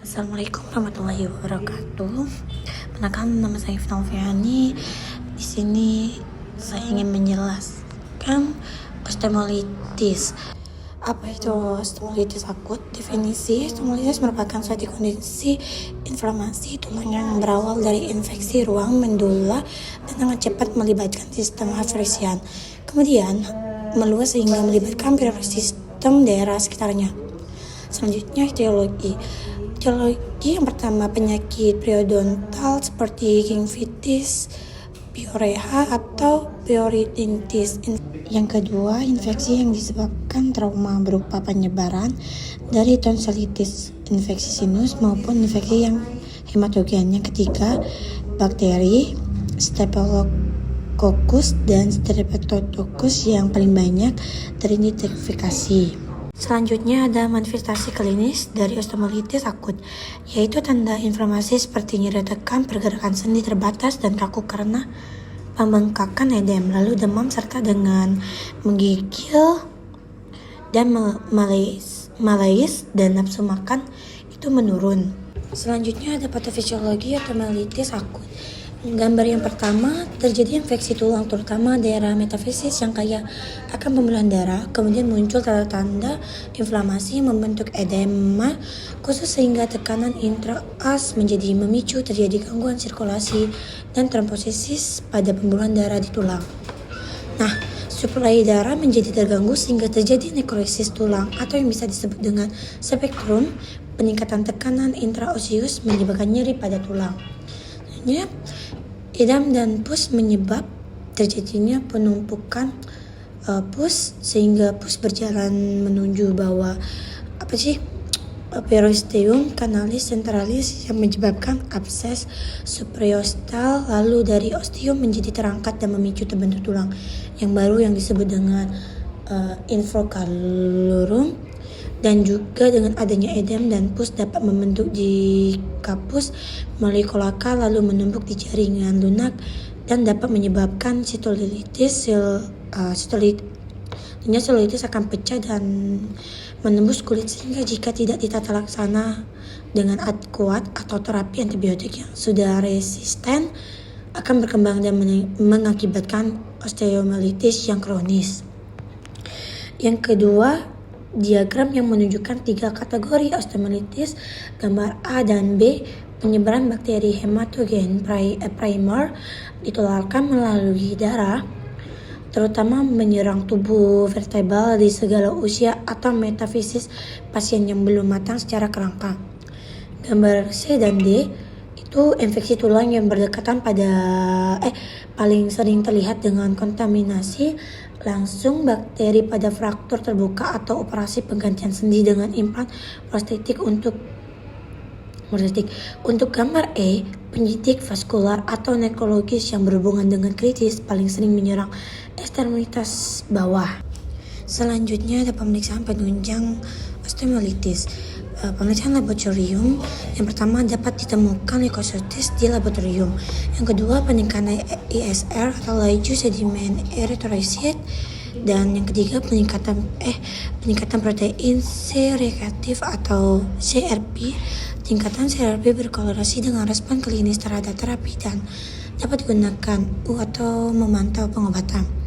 Assalamualaikum warahmatullahi wabarakatuh. Perkenalkan, nama saya Ifnal Fiani. Di sini saya ingin menjelaskan osteomelitis. Apa itu osteomelitis akut? Definisi osteomelitis merupakan suatu kondisi inflamasi tulang yang berawal dari infeksi ruang medulla dan sangat cepat melibatkan sistem afresian. Kemudian meluas sehingga melibatkan hampir sistem daerah sekitarnya. Selanjutnya etiologi. Etiologi yang pertama, penyakit periodontal seperti gingivitis, pyorrhea atau periodontitis. Yang kedua, infeksi yang disebabkan trauma berupa penyebaran dari tonsilitis, infeksi sinus maupun infeksi yang hematogen. Yang ketiga, bakteri, Staphylococcus dan Streptococcus yang paling banyak teridentifikasi. Selanjutnya ada manifestasi klinis dari osteomelitis akut, yaitu tanda inflamasi seperti nyeri tekan, pergerakan sendi terbatas, dan kaku karena pembengkakan edem, lalu demam serta dengan menggigil dan malaise dan nafsu makan itu menurun. Selanjutnya ada patofisiologi osteomelitis akut. Gambar yang pertama, terjadi infeksi tulang terutama daerah metafisis yang kaya akan pembuluhan darah. Kemudian muncul tanda-tanda inflamasi membentuk edema khusus sehingga tekanan intraos menjadi memicu terjadi gangguan sirkulasi dan trombosis pada pembuluhan darah di tulang. Nah, suplai darah menjadi terganggu sehingga terjadi nekrosis tulang atau yang bisa disebut dengan spektrum peningkatan tekanan intraosius menyebabkan nyeri pada tulang. Edam dan pus menyebab terjadinya penumpukan pus sehingga pus berjalan menuju bawah periosteum canalis centralis yang menyebabkan abses supraostal, lalu dari osteum menjadi terangkat dan memicu terbentuk tulang yang baru yang disebut dengan infrocallurum. Dan juga dengan adanya edem dan pus dapat membentuk di kapus melalui kolaka lalu menumpuk di jaringan lunak dan dapat menyebabkan sitolitis. Sitolitis akan pecah dan menembus kulit sehingga jika tidak ditata laksana dengan kuat atau terapi antibiotik yang sudah resisten akan berkembang dan mengakibatkan osteomelitis yang kronis. Yang kedua, diagram yang menunjukkan 3 kategori osteomelitis, gambar A dan B. Penyebaran bakteri hematogen primer ditularkan melalui darah, terutama menyerang tubuh vertebral di segala usia atau metafisis pasien yang belum matang secara kerangka. Gambar C dan D itu infeksi tulang yang berdekatan paling sering terlihat dengan kontaminasi langsung bakteri pada fraktur terbuka atau operasi penggantian sendi dengan implan prostetik. Untuk gambar E, penyidik vaskular atau nekrologis yang berhubungan dengan kritis paling sering menyerang ekstremitas bawah. Selanjutnya ada pemeriksaan penunjang osteomelitis. Pemeriksaan laboratorium yang pertama dapat ditemukan leukositis di laboratorium. Yang kedua, peningkatan ISR atau laju sedimen eritrosit, dan yang ketiga peningkatan protein C reaktif atau CRP. Tingkatan CRP berkorelasi dengan respon klinis terhadap terapi dan dapat digunakan atau memantau pengobatan.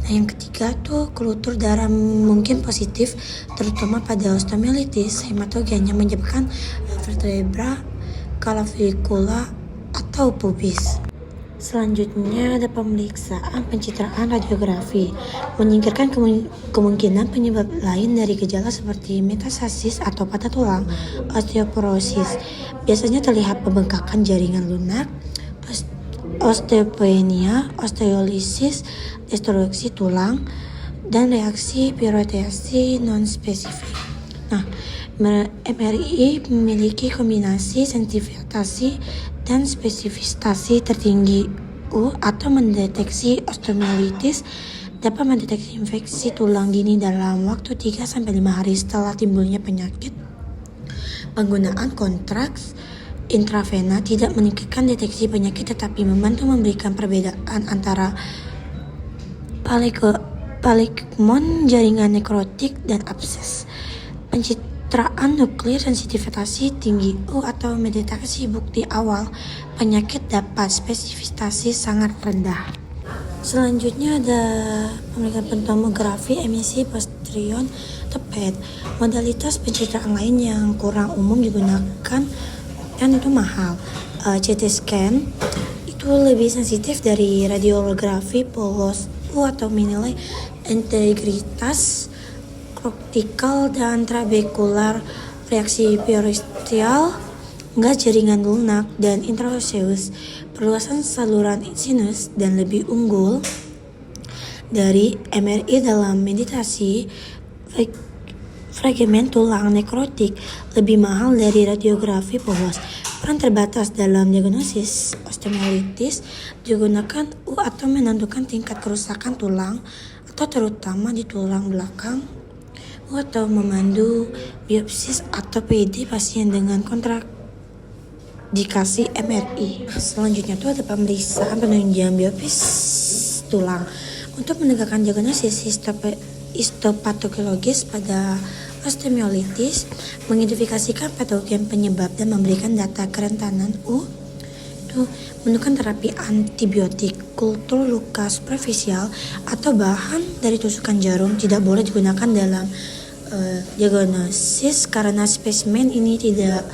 Nah, yang ketiga tuh kultur darah mungkin positif terutama pada osteomelitis hematogen yang menyebabkan vertebra clavicula atau pubis. Selanjutnya ada pemeriksaan pencitraan radiografi. Menyingkirkan kemungkinan penyebab lain dari gejala seperti metastasis atau patah tulang, osteoporosis. Biasanya terlihat pembengkakan jaringan lunak, osteopenia, osteolisis, destruksi tulang, dan reaksi piroteasi non-spesifik. Nah, MRI memiliki kombinasi sensitivitasi dan spesifikasi tertinggi atau mendeteksi osteomelitis, dapat mendeteksi infeksi tulang dini dalam waktu 3-5 hari setelah timbulnya penyakit. Penggunaan kontraks intravena tidak meningkatkan deteksi penyakit tetapi membantu memberikan perbedaan antara palikmon, jaringan nekrotik, dan abses. Keteraan nuklir sensitivitas tinggi atau mendeteksi bukti awal penyakit dapat spesifikasi sangat rendah. Selanjutnya ada pemeriksaan tomografi emisi positron atau PET. Modalitas pencitraan lain yang kurang umum digunakan dan itu mahal. CT scan itu lebih sensitif dari radiografi polos atau menilai integritas kortikal dan trabekular, reaksi periosteal, gas jaringan lunak dan intraoseus, perluasan saluran sinus, dan lebih unggul dari MRI dalam meditasi. Fragmen tulang nekrotik lebih mahal dari radiografi polos. Peran terbatas dalam diagnosis osteomyelitis digunakan atau menentukan tingkat kerusakan tulang atau terutama di tulang belakang atau memandu biopsi atau PD pasien dengan kontraindikasi MRI. Selanjutnya itu ada pemeriksaan penunjang biopsi tulang untuk menegakkan diagnosis histopatologis pada osteomyelitis, mengidentifikasikan patogen penyebab dan memberikan data kerentanan menentukan terapi antibiotik. Kultur luka superficial atau bahan dari tusukan jarum tidak boleh digunakan dalam diagnosis karena spesimen ini tidak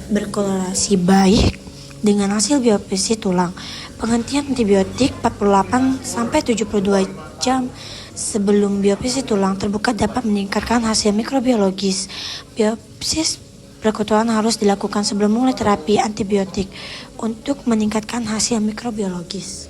berkorelasi baik dengan hasil biopsi tulang. Penghentian antibiotik 48-72 jam sebelum biopsi tulang terbuka dapat meningkatkan hasil mikrobiologis. Biopsi perkutuan harus dilakukan sebelum mulai terapi antibiotik untuk meningkatkan hasil mikrobiologis.